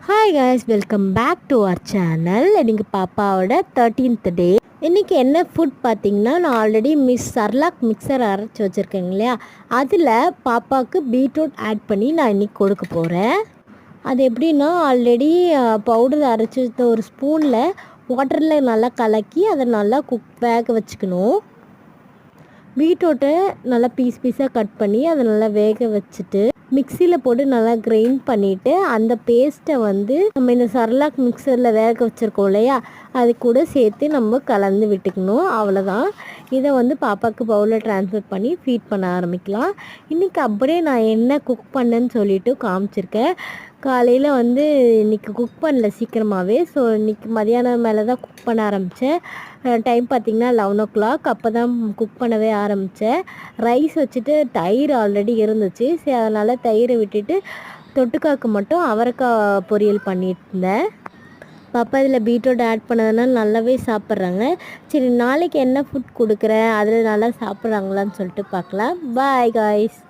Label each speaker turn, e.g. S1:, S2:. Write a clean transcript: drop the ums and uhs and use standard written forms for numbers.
S1: Hi guys, welcome back to our channel. எனக்கு பாப்பாவோட 13th டே. இன்றைக்கி என்ன ஃபுட் பார்த்திங்கன்னா, நான் ஆல்ரெடி சர்லாக் மிக்சர் அரைச்சி வச்சுருக்கேங்க இல்லையா, அதில் பாப்பாவுக்கு பீட்ரூட் ஆட் பண்ணி நான் இன்றைக்கி கொடுக்க போகிறேன். அது எப்படின்னா, ஆல்ரெடி பவுடர் அரைச்சி வச்ச ஒரு ஸ்பூனில் வாட்டரில் நல்லா கலக்கி அதை நல்லா வேக வச்சுக்கணும். பீட்ரூட்டை நல்லா பீஸாக கட் பண்ணி அதை நல்லா வேக வச்சுட்டு மிக்சியில் போட்டு நல்லா கிரைண்ட் பண்ணிவிட்டு அந்த பேஸ்ட்டை நம்ம இந்த சர்லாக் மிக்சரில் வேக வச்சுருக்கோம் இல்லையா, அது கூட சேர்த்து நம்ம கலந்து விட்டுக்கணும். அவ்வளோதான். இதை பாப்பாவுக்கு பவுலில் ட்ரான்ஸ்ஃபர் பண்ணி ஃபீட் பண்ண ஆரம்பிக்கலாம். இன்றைக்கி அப்படியே நான் என்ன குக் பண்ணேன்னு சொல்லிவிட்டு காமிச்சிருக்கேன். காலையில் இன்றைக்கி குக் பண்ணல சீக்கிரமாகவே. ஸோ இன்றைக்கி மதியானம் மேலே தான் குக் பண்ண ஆரம்பித்தேன். டைம் பார்த்திங்கன்னா 11 o'clock. அப்போ தான் குக் பண்ணவே ஆரம்பித்தேன். ரைஸ் வச்சுட்டு தயிர் ஆல்ரெடி இருந்துச்சு. சரி, அதனால் தயிரை விட்டுட்டு தொட்டுக்காக்கு மட்டும் அவரைக்காய் பொரியல் பண்ணியிருந்தேன். பாப்பா இதில் பீட்ரூட் ஆட் பண்ணதுனால நல்லாவே சாப்பிட்றாங்க. சரி, நாளைக்கு என்ன ஃபுட் கொடுக்குறேன், அதில் நல்லா சாப்பிட்றாங்களான்னு சொல்லிட்டு பார்க்கலாம். Bye guys.